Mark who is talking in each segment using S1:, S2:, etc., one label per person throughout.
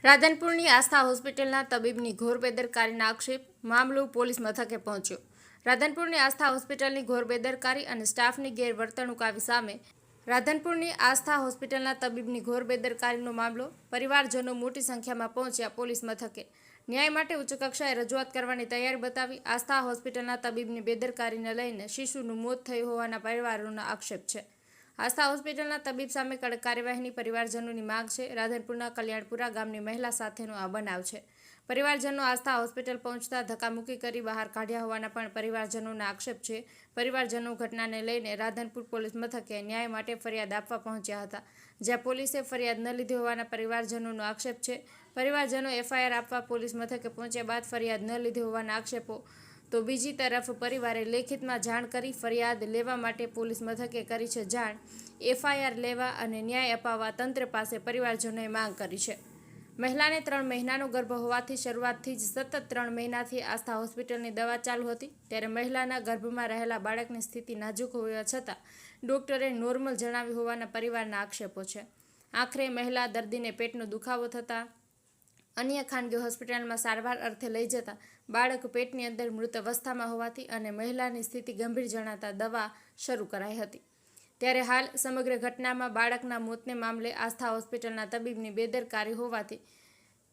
S1: રાધનપુરની આસ્થા હોસ્પિટલના તબીબની ઘોર બેદરકારીના આક્ષેપ મામલો પોલીસ મથકે પહોંચ્યો। રાધનપુરની આસ્થા હોસ્પિટલની ઘોર બેદરકારી અને સ્ટાફની ગેરવર્તણૂક આવી સામે રાધનપુરની આસ્થા હોસ્પિટલના તબીબની ઘોર બેદરકારીનો મામલો પરિવારજનો મોટી સંખ્યામાં પહોંચ્યા પોલીસ મથકે ન્યાય માટે ઉચ્ચ કક્ષાએ રજૂઆત કરવાની તૈયારી બતાવી। આસ્થા હોસ્પિટલના તબીબની બેદરકારીને લઈને શિશુનું મોત થયું હોવાના પરિવારોનો આક્ષેપ છે। આસ્થા હોસ્પિટલના તબીબ સામે કડક કાર્યવાહીની પરિવારજનોની માંગ છે। રાધનપુરના કલ્યાણપુરા ગામની મહિલા સાથેનો આ બનાવ છે। પરિવારજનો આસ્થા હોસ્પિટલ પહોંચતા ધક્કામુક્કી કરી બહાર કાઢ્યા હોવાના પણ પરિવારજનોના આક્ષેપ છે। પરિવારજનો ઘટનાને લઈને રાધનપુર પોલીસ મથકે ન્યાય માટે ફરિયાદ આપવા પહોંચ્યા હતા, જ્યાં પોલીસે ફરિયાદ ન લીધી હોવાના પરિવારજનોનો આક્ષેપ છે। પરિવારજનો એફઆઈઆર આપવા પોલીસ મથકે પહોંચ્યા બાદ ફરિયાદ ન લીધી હોવાના આક્ષેપો તો બીજી તરફ પરિવારે લેખિતમાં જાણ કરી ફરિયાદ લેવા માટે પોલીસ મથકે કરી છે જાણ। એફઆઈઆર લેવા અને ન્યાય અપાવવા તંત્ર પાસે પરિવારજનોએ માંગ કરી છે। મહિલાને 3 મહિનાનો ગર્ભ હોવાથી શરૂઆતથી જ સતત 3 મહિનાથી આસ્થા હોસ્પિટલની દવા ચાલુ હતી, ત્યારે મહિલાના ગર્ભમાં રહેલા બાળકની સ્થિતિ નાજુક હોવા છતાં ડોક્ટરે નોર્મલ જણાવ્યું હોવાના પરિવારના આક્ષેપો છે। આખરે મહિલા દર્દીને પેટનો દુખાવો થતાં અન્ય ખાનગી હોસ્પિટલમાં સારવાર અર્થે લઈ જતા બાળક પેટની અંદર મૃત અવસ્થામાં હોવાથી અને મહિલાની સ્થિતિ ગંભીર જણાતા દવા શરૂ કરાઈ હતી। ત્યારે હાલ સમગ્ર ઘટનામાં બાળકના મોતને મામલે આસ્થા હોસ્પિટલના તબીબની બેદરકારી હોવાથી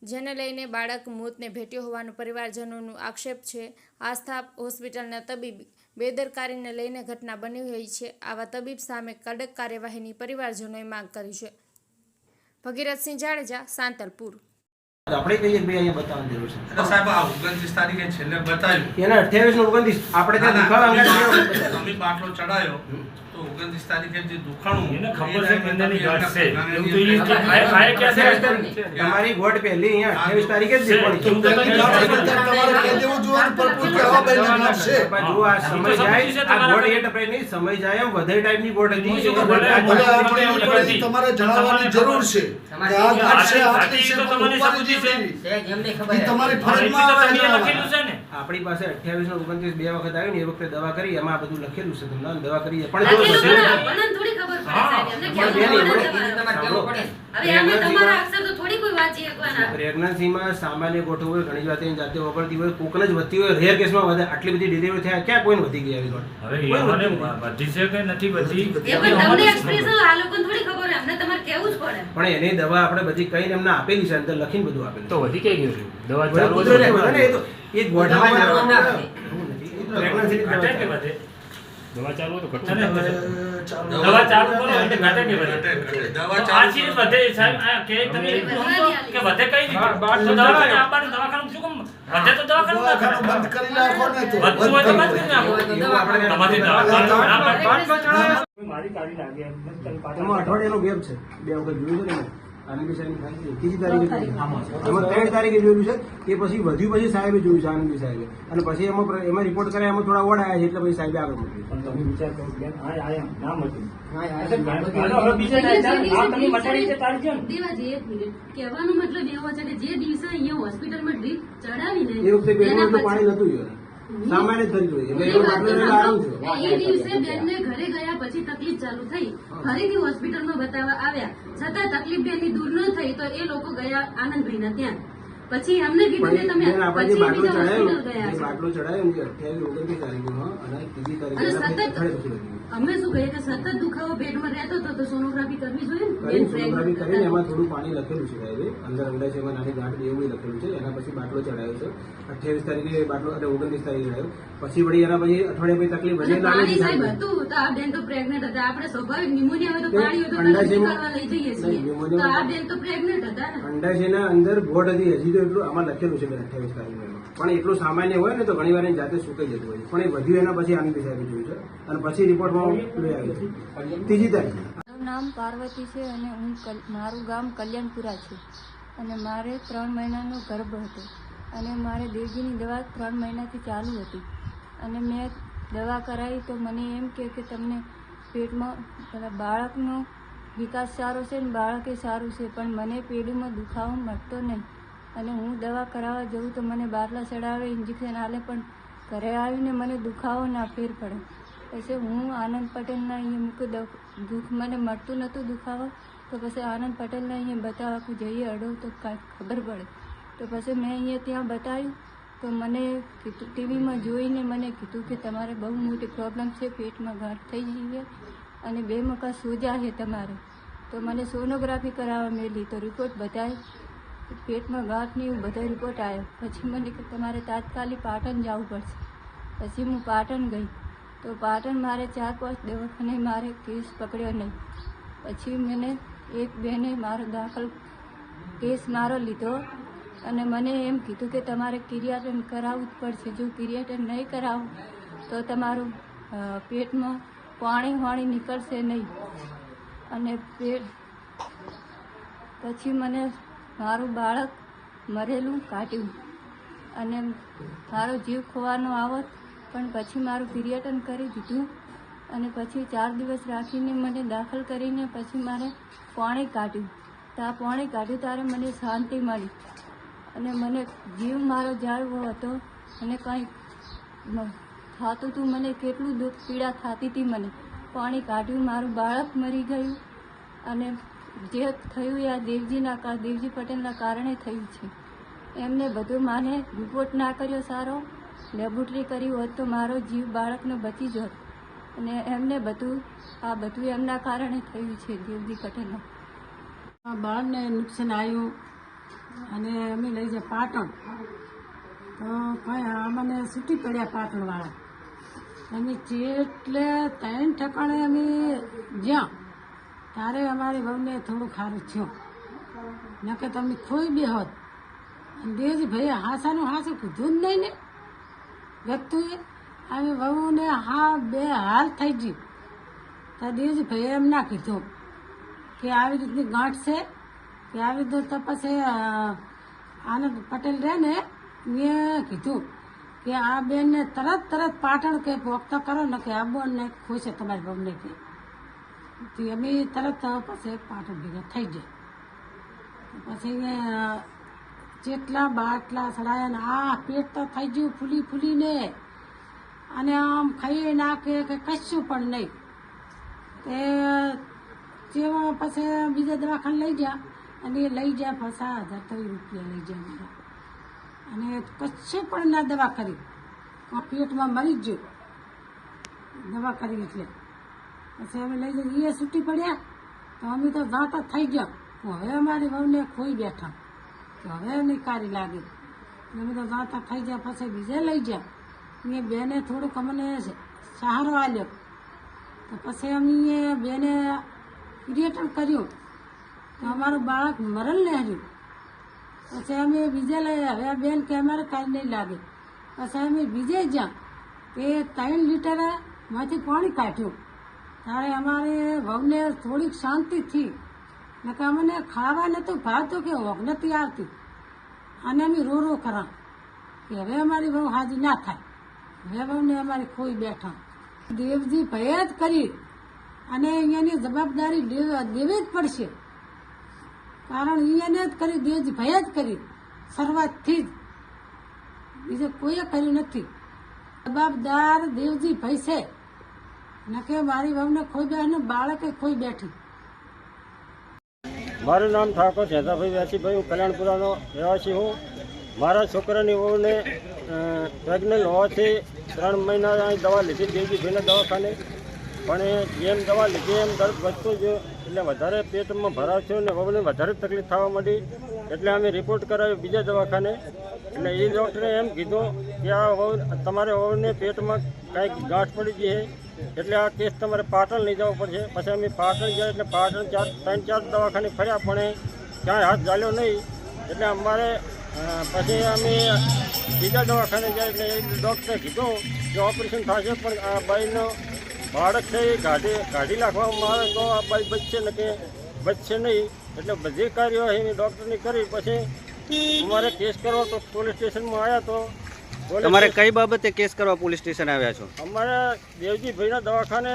S1: જેને લઈને બાળક મોતને ભેટ્યો હોવાનો પરિવારજનોનો આક્ષેપ છે। આસ્થા હોસ્પિટલના તબીબ બેદરકારીને લઈને ઘટના બની રહી છે। આવા તબીબ સામે કડક કાર્યવાહીની પરિવારજનોએ માંગ કરી છે। ભગીરથસિંહ જાડેજા, સાંતલપુર।
S2: આપણે કહીએ કે ભાઈ અહીંયા બતાવવાની જરૂર છે
S3: તો સાહેબ આ 29 તારીખે છેલ્લે બતાવ્યું
S2: એના 28 નું 29 આપણે ત્યાં દુખાવા
S3: અમે બાટલો ચડાયો તો 29 તારીખે જે દુખાણું
S4: એને ખબર છે બંધાની ગાંઠ છે એવું તો એ કે ખાય ક્યાં છે
S2: તમારી ગોટ પહેલી અહીંયા 28 તારીખે જ દેવાની
S5: તમારે કહી દેવું જોઈએ પરપૂર કે આવા બેન ગાંઠ છે
S2: જો આ સમય જાય આ ગોટ એ ટપે નહીં સમય જાય એમ વધે ટાઈપની ગોટ હતી
S5: તમારે જણાવવાની જરૂર છે કે આ ગાંઠ છે આ
S4: તો તમને સમજી છે
S5: તમારી ફરજમાં આવે
S4: લખેલું છે ને
S2: આપણી પાસે 28 નો 29 બે વખત આવ્યું ને એ વખતે દવા કરી એમાં આ બધું લખેલું છે તમને દવા કરી પણ
S6: થોડી ખબર પડે હવે અમે તમારા અક્ષર તો થોડી કોઈ વાંચી શકવાના।
S2: પ્રેગ્નન્સીમાં સામાન્ય ગોઠવ હોય ઘણી વાત એની જાતે વાપરતી હોય કોકને જ વધતી હોય રેર કેસમાં વધે આટલી બધી ડિલિવરી થયા ક્યાં કોઈને વધી ગઈ આવી ગોઠ
S4: હવે એ મને વધી છે કે નથી વધી
S6: એ પણ તમને એક્સપ્રેશન આ લોકોને થોડી ખબર હોય, અમને તમારે કહેવું જ પડે।
S2: પણ એની દવા આપણે બધી કઈને એમને આપેલી છે અંદર લખીને બધું આપેલું
S4: તો વધી કઈ ગયું દવા ચાલુ
S2: કુદરતી ને એ તો એ ગોઠવવામાં પ્રેગ્નન્સી
S4: ઘટે કે વધે દવા ચાલુ તો ઘટે ને દવા ચાલુ કરો એટલે ઘટે કે વધે
S3: દવા
S4: આ ચીજ વધે સાહેબ આ કે તમે કે વધે કઈ રીતે તો દવાખાને આપવાનું દવાખાનું શું કામ વધે તો દવાખાનું
S5: બંધ કરી નાખો ને તો
S4: વધતું હોય તો બંધ કરી નાખો
S2: આપણે
S4: તમારી દવાખાનું મારી કાઢી લાગે
S2: એમાં અઠવાડિયાનો ગેપ છે બે વખત જોયું છે ને આનંદી સાહેબ ત્રીજી તારીખે એમાં 3 તારીખે જોયું છે એ પછી વધ્યું પછી સાહેબે જોયું છે આનંદી સાહેબે અને પછી એમાં રિપોર્ટ કર્યા એમાં થોડા ઓડ આવ્યા છે એટલે પછી સાહેબે આગળ મોકલ્યું।
S4: તમે વિચાર કરો બેન આ નામ હતું બીજા તમે મટાડી છે તારી જેમ
S6: દેવાજી એક મિનિટ કહેવાનો મતલબ એવો છે કે જે દિવસે અહીંયા હોસ્પિટલમાં ડ્રીપ ચડાવીને
S2: એ વખતે બેનમાં એટલું પાણી નતું ગયું સામાન્ય જ થયું એટલે એનો બાટલો લઈને આરામ થયો।
S6: એ દિવસે બેનને ઘરે ગયા પછી તકલીફ ચાલુ થઈ, ફરીથી હોસ્પિટલમાં બતાવવા આવ્યા છતાં તકલીફ બેનની દૂર ન થઈ તો એ લોકો ગયા આનંદભાઈના ત્યાં। પછી અમને કીધું કે તમે
S2: આપણે જે
S6: પછી
S2: બાટલો
S6: બીજા
S2: ચડાયો
S6: હોસ્પિટલ ગયા
S2: જે
S6: છો।
S2: બાટલો ચડાયો ને 28 29 તારીખમાં અને ત્રીજી
S6: અને
S2: તારીખે
S6: સતત અમે શું કહીએ કે સતત દુખાવો પેટમાં રહેતો હતો તો સોનોગ્રાફી કરવી જોઈએ ને?
S2: કરીને સોનોગ્રાફી કરીને એમાં થોડું પાણી લખેલું છે સાહેબે અંદર અંડાશયમાં નાની ગાંઠ એવું લખેલું છે। એના પછી બાટલો ચડાયો છે 28 તારીખે બાટલો અને 29 તારીખે ચડાયો પછી વળી એના પછી અઠવાડિયા પછી તકલીફ
S6: અને
S2: વધે
S6: પાણી સાહેબ હતું તો આ બેન તો પ્રેગ્નેન્ટ હતા, આપણે સ્વાભાવિક નિમોનિયા હોય તો પાણી હોય તો તરત કરવા લઈ જઈએ છીએ, તો આ બેન તો પ્રેગ્નેન્ટ હતા ને।
S2: અંડાશયના અંદર ગોઠ હતી હજી તો એટલું આમાં લખેલું છે 28 તારીખે પણ એટલું સામાન્ય હોય ને તો ઘણી વાર એની જાતે સુકાઈ જતું હોય પણ એ વધ્યું એના પછી આનંદી સાહેબે જોયું છે અને પછી રિપોર્ટમાં લઈ આવ્યું છે ત્રીજી તારીખે।
S7: મારું નામ પાર્વતી છે અને મારું ગામ કલ્યાણપુરા છે અને મારે 3 મહિનાનો ગર્ભ હતો અને મારે દેવજીની દવા 3 મહિનાથી ચાલુ હતી અને મેં દવા કરાવી તો મને એમ કે તમને પેટમાં બાળકનો વિકાસ સારો છે ને બાળકે સારું છે પણ મને પેટમાં દુખાવો મળતો નહીં અને હું દવા કરાવવા જઉં તો મને બાટલા ચડાવે ઇન્જેક્શન આલે પણ ઘરે આવીને મને દુખાવો ના ફેર પડે। પછી હું આનંદ પટેલના અહીંયા મૂકું દુઃખ મને મળતું નહોતું દુખાવો તો પછી આનંદ પટેલને અહીંયા બતાવવા જઈએ અડો તો કાંઈક ખબર પડે. તો પછી મેં અહીંયા ત્યાં બતાવ્યું તો મને કીધું, ટીવીમાં જોઈને મને કીધું કે તમારે બહુ મોટી પ્રોબ્લેમ છે, પેટમાં ગાંઠ થઈ ગઈ છે અને 2 મકા સોજા છે તમારે. તો મને સોનોગ્રાફી કરાવવા મેલી તો રિપોર્ટ બતાવી, પેટમાં ગાંઠની એવું બધો રિપોર્ટ આવ્યો. પછી મને કે તમારે તાત્કાલિક પાટણ જવું પડશે. પછી હું પાટણ ગઈ તો પાટણ મારે 4-5 દવાખાને મારે કેસ પકડ્યો નહીં. પછી મને એક બેને મારો દાખલ કેસ મારો લીધો અને મને એમ કીધું કે તમારે કિરિયાટન કરાવવું જ પડશે. જો કિરિયાટન નહીં કરાવો તો તમારું પેટમાં પાણી નીકળશે નહીં. અને પછી મને મારું બાળક મરેલું કાઢ્યું અને મારો જીવ ખોવાનો આવત, પણ પછી મારું કિરિયાટન કરી દીધું અને પછી 4 દિવસ રાખીને મને દાખલ કરીને પછી મારે પાણી કાઢ્યું. તો આ પાણી કાઢ્યું ત્યારે મને શાંતિ મળી અને મને જીવ મારો જાળવો હતો અને કંઈ થતું હતું, મને કેટલું દુઃખ પીડા થતી હતી. મને પાણી કાઢ્યું, મારું બાળક મરી ગયું અને જે થયું એ આ દેવજી પટેલના કારણે થયું છે. એમને બધું માને રિપોર્ટ ના કર્યો સારો, લેબોરેટરી કરી હોત તો મારો જીવ બાળકનો બચી જોત. અને એમને બધું એમના કારણે થયું છે દેવજી પટેલના.
S8: બાળકને નુકસાન આવ્યું અને અમે લઈ જાય પાટણ તો કંઈ અમને છૂટી પડ્યા પાટણવાળા. અમે જેટલે 3 ઠેકાણે અમે જ્યાં ત્યારે અમારી વહુને થોડું ખારું થયું, ન કે તમે ખોઈ બે હોત. દેવજી ભાઈ હાસાનું હાસું કીધું જ નહીં ને વ્યક્તિએ. અમે વહુને હા 2 હાલ થઈ ગઈ તો દેવજી ભાઈએ એમ ના કીધું કે આવી રીતની ગાંઠ છે કે આવી રીતે. તો પછી આનંદ પટેલ રહે ને મેં કીધું કે આ બેનને તરત પાટણ કે પોખતા કરો ને કે આ બોનને ખુશ છે તમારી બહુને કે. તો અમે તરત પછી પાટણ ભેગા થઈ જાય. પછી જેટલા બાટલા સડાયા ને આ પેટ તો થઈ ગયું ફૂલીને અને આમ ખાઈ નાખે કે કશું પણ નહીં. તે જેમાં પછી બીજા દવાખાને લઈ ગયા અને એ લઈ જાય 50,000 રૂપિયા લઈ જાય મારા. અને કશું પણ ના દવા કરી, પેટમાં મરી જ ગયું દવા કરી. એટલે પછી અમે લઈ જઈએ એ છૂટી પડ્યા તો અમે તો જાતા થઈ ગયા. હવે અમારી વહુને ખોઈ બેઠા તો હવે એની કારી લાગે. અમે તો જાતા થઈ ગયા. પછી બીજે લઈ ગયા એ બેને થોડુંક અમને સહારો આપ્યો. તો પછી અમે બેને ક્રિએટર કર્યું તો અમારું બાળક મરણ લેર્યું. પછી અમે બીજે લઈ હવે આ બેન કે અમારે કાંઈ નહીં લાગે. પછી અમે બીજે જ્યાં તે 3 લીટરમાંથી પાણી કાઢ્યું ત્યારે અમારે વહુને થોડીક શાંતિ થઈ. નકે અમને ખાવા નહોતું ભાવતું કે હોક નથી આવતી અને અમે રો કરા કે હવે અમારી વહુ હાજી ના થાય. હવે વહુને અમારી ખોઈ બેઠા. દેવજી ભય જ કરી અને અહીંયાની જવાબદારી દેવી જ પડશે, કારણ અહીંયાને જ કરી, દેવજી ભય જ કરી શરૂઆતથી જ, બીજે કોઈએ કર્યું નથી. જવાબદાર દેવજી ભય છે નકે મારી વહુને ખોઈ બેઠી, બાળકે ખોઈ બેઠી.
S9: મારું નામ ઠાકોર શેતાભાઈ વ્યાસીભાઈ, હું કલ્યાણપુરાનો રહેવાસી હું. મારા છોકરાની વહુને પ્રેગ્નન્ટ હોવાથી 3 મહિના અહીં દવા લીધી દેવજીભાઈના દવાખાને, પણ જેમ દવા લીધી એમ દર્દ વધતું ગયું એટલે વધારે પેટમાં ભરાવ થયો અને વહુને વધારે તકલીફ થવા માંડી. એટલે અમે રિપોર્ટ કરાવ્યો બીજા દવાખાને. એટલે એ ડૉક્ટરે એમ કીધું કે આ વહુ તમારે વહુને પેટમાં કાંઈક ગાંઠ પડી ગઈ છે એટલે આ કેસ તમારે પાટણ લઈ જવો પડશે. પછી અમે પાટણ ગયા એટલે પાટણ 3-4 દવાખાને ફર્યા પણ ક્યાંય હાથ ચાલ્યો નહીં. એટલે અમારે પછી અમે બીજા દવાખાને ગયા એટલે એ ડૉક્ટરે કીધું કે ઓપરેશન થશે પણ આ બાઈનો બાળક છે એ કાઢી નાખવામાં આવે તો આ બાઈ બચશે ને કે બચશે નહીં. એટલે બધી કાર્યવાહી ડૉક્ટરની કરી પછી અમારે કેસ કરવા તો પોલીસ સ્ટેશનમાં આવ્યા. તો
S10: તમારે કઈ બાબતે કેસ કરવા પોલીસ સ્ટેશન આવ્યા છો?
S9: અમારે દેવજીભાઈના દવાખાને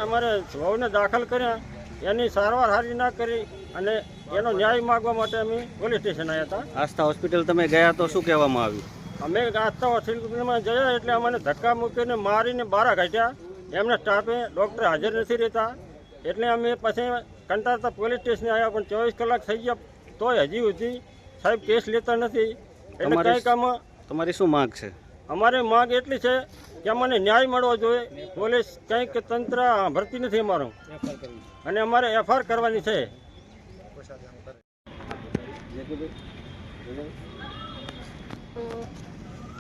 S9: અમારે વહુને દાખલ કર્યા, એની સારવાર સારી ના કરી અને એનો ન્યાય માગવા માટે અમે પોલીસ સ્ટેશન આવ્યા હતા.
S10: આસ્થા હોસ્પિટલ તમે ગયા તો શું કહેવામાં આવ્યું?
S9: અમે આસ્થા હોસ્પિટલમાં ગયા એટલે અમને ધક્કા મૂકીને મારીને બહાર કાઢ્યા. એમના સ્ટાફે ડૉક્ટર હાજર નથી રહેતા એટલે અમે પછી કંટાળતા પોલીસ સ્ટેશને આવ્યા પણ 24 કલાક થઈ ગયા તોય હજી સુધી સાહેબ કેસ લેતા નથી. એટલે કંઈ કામ
S10: તમારી શું માંગ છે?
S9: અમારી માંગ એટલી છે કે અમને ન્યાય મળવો જોઈએ. પોલીસ કંઈક તંત્ર ભરતી નથી અમારું, અને અમારે એફઆર કરવાની છે.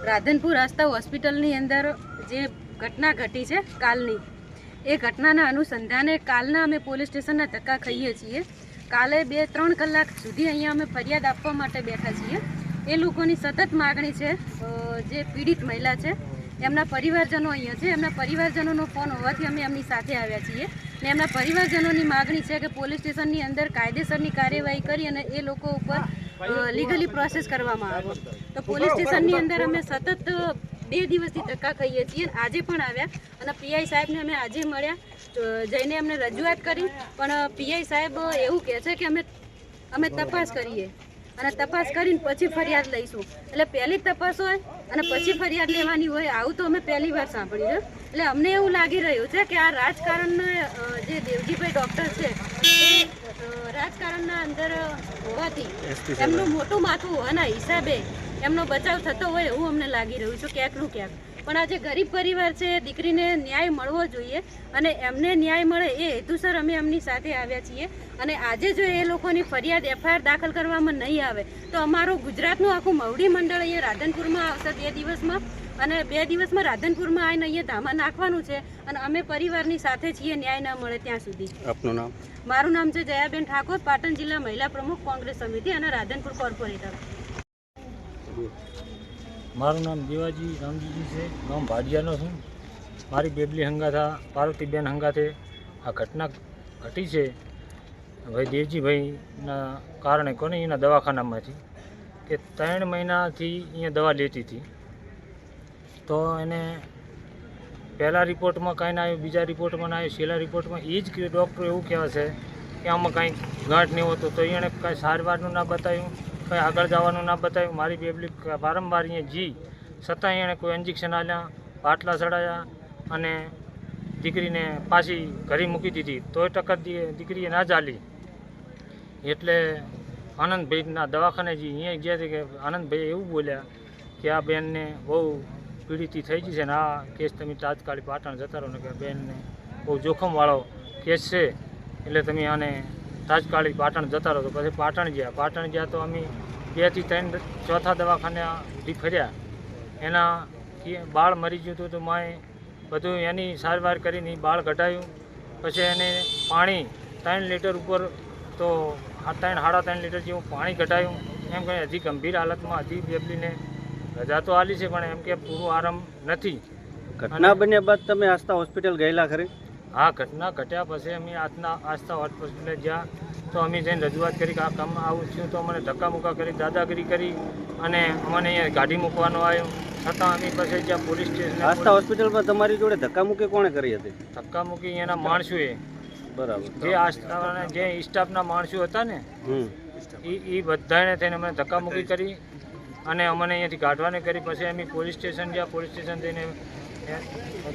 S6: રાધનપુર આસ્થા હોસ્પિટલની અંદર જે ઘટના ઘટી છે કાલની, એ ઘટનાના અનુસંધાને કાલના અમે પોલીસ સ્ટેશનના ધક્કા ખાઈએ છીએ. કાલે 2-3 કલાક સુધી અહીંયા અમે ફરિયાદ આપવા માટે બેઠા છીએ. એ લોકોની સતત માગણી છે, જે પીડિત મહિલા છે એમના પરિવારજનો અહીંયા છે. એમના પરિવારજનોનો ફોન હોવાથી અમે એમની સાથે આવ્યા છીએ ને એમના પરિવારજનોની માગણી છે કે પોલીસ સ્ટેશનની અંદર કાયદેસરની કાર્યવાહી કરી અને એ લોકો ઉપર લીગલી પ્રોસેસ કરવામાં આવે. તો પોલીસ સ્ટેશનની અંદર અમે સતત 2 દિવસથી ધક્કા ખાઈએ છીએ. આજે પણ આવ્યા અને પીઆઈ સાહેબને અમે આજે મળ્યા, જઈને એમને રજૂઆત કરી, પણ પીઆઈ સાહેબ એવું કહે છે કે અમે તપાસ કરીએ અને તપાસ કરીને પછી ફરિયાદ લઈશું. એટલે પહેલી તપાસ હોય અને પછી ફરિયાદ લેવાની હોય, આવું તો અમે પહેલી વાર સાંભળ્યું છે. એટલે અમને એવું લાગી રહ્યું છે કે આ રાજકારણના જે દેવજીભાઈ ડૉક્ટર છે એ રાજકારણના અંદર હોવાથી એમનું મોટું માથું હોવાના હિસાબે એમનો બચાવ થતો હોય એવું અમને લાગી રહ્યું છે ક્યાંકનું ક્યાંક. પણ આ જે ગરીબ પરિવાર છે, દીકરીને ન્યાય મળવો જોઈએ અને એમને ન્યાય મળે એ હેતુસર અમે એમની સાથે આવ્યા છીએ. અને આજે જો એ લોકોની ફરિયાદ એફઆઈઆર દાખલ કરવામાં નહીં આવે તો અમારું ગુજરાતનું આખું મવડી મંડળ અહીંયા રાધનપુરમાં આવશે 2 દિવસમાં, અને 2 દિવસમાં રાધનપુરમાં આવીને અહીંયા ધામા નાખવાનું છે. અને અમે પરિવારની સાથે છીએ ન્યાય ના મળે ત્યાં સુધી.
S10: આપનું નામ?
S6: મારું નામ છે જયાબેન ઠાકોર, પાટણ જિલ્લા મહિલા પ્રમુખ કોંગ્રેસ સમિતિ અને રાધનપુર કોર્પોરેટર.
S4: મારું નામ દેવાજી રામજીજી છે, ગામ ભાડિયાનો છું. મારી બેબલી હંગાથા પાર્વતીબેન હંગાથે આ ઘટના ઘટી છે ભાઈ દેવજીભાઈના કારણે. કોને? એના દવાખાનામાંથી કે 3 મહિનાથી અહીંયા દવા લેતી હતી. તો એને પહેલાં રિપોર્ટમાં કાંઈ ના આવ્યું, બીજા રિપોર્ટમાં ના આવ્યું, છેલ્લા રિપોર્ટમાં એ જ ડૉક્ટર એવું કહેવા છે કે આમાં કાંઈ ગાંઠ નહીં હોતું. તો એણે કાંઈ સારવારનું ના બતાવ્યું, કંઈ આગળ જવાનું ના બતાવ્યું. મારી બેબલી વારંવાર અહીંયા જી છતાં એણે કોઈ ઇન્જેક્શન આલ્યા, બાટલા ચડાયા અને દીકરીને પાછી ઘરે મૂકી દીધી. તોય ટક્કર દીકરીએ ના ચાલી. એટલે આનંદભાઈના દવાખાને જે અહીંયા ગયા છે કે આનંદભાઈ એવું બોલ્યા કે આ બેનને બહુ પીડિત થઈ ગઈ છે ને આ કેસ તમે તાત્કાલિક પાટણ જતા રહો ને કે બેનને બહુ જોખમવાળો કેસ છે એટલે તમે આને તાત્કાલિક પાટણ જતા રહો. તો પછી પાટણ ગયા તો અમે 2 થી 3 ચોથા દવાખાને ફર્યા. એના બાળ મરી ગયું હતું તો માએ બધું એની સારવાર કરીને બાળ કઢાયું. પછી એને પાણી 3 લીટર ઉપર તો 3-3.5 લીટર જેવું પાણી કઢાયું. એમ કંઈ હજી ગંભીર હાલતમાં હજી બેબલીને રજા તો આલી છે પણ એમ કે પૂરો આરામ નથી.
S10: ઘટના બન્યા બાદ તમે આસ્થા હોસ્પિટલ ગયેલા ખરી?
S4: હા, ઘટના ઘટ્યા પછી અમે આસ્થા હોસ્પિટલે ગયા તો અમે જઈને રજૂઆત કરી કે આ કામ આવું થયું. તો અમને ધક્કા મુક્કા કરી, દાદાગીરી કરી અને અમને અહીંયા ગાડી મૂકવાનો આવ્યો. છતાં અમે પછી જ્યાં પોલીસ સ્ટેશન
S10: આસ્થા હોસ્પિટલમાં તમારી જોડે ધક્કામુક્કી કોણે કરી હતી?
S4: ધક્કામુક્કી એના માણસોએ,
S10: બરાબર,
S4: જે આસ્થાના જે સ્ટાફના માણસો હતા ને એ બધાને થઈને અમને ધક્કામુક્કી કરી અને અમને અહીંયાથી કાઢવાને કરી. પછી અમે પોલીસ સ્ટેશન ગયા. પોલીસ સ્ટેશન જઈને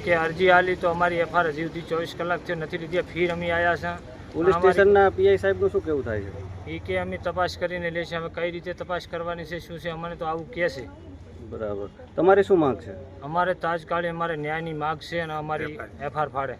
S4: કે અરજી આલી તો અમારી એફઆઈઆર હજી સુધી 24 કલાક થયો નથી લીધી. ફીર અમે આવ્યા છે.
S10: પોલીસ સ્ટેશનના પીઆઈ સાહેબનું શું કેવું થાય છે?
S4: એ કે અમે તપાસ કરીને લેશે. હવે કઈ રીતે તપાસ કરવાની છે, શું છે, અમને તો આવું કહે છે.
S10: બરાબર. તમારી શું માંગ છે?
S4: અમારે તાત્કાલિક અમારે ન્યાયની માગ છે અને અમારી એફઆઈઆર ફાડે.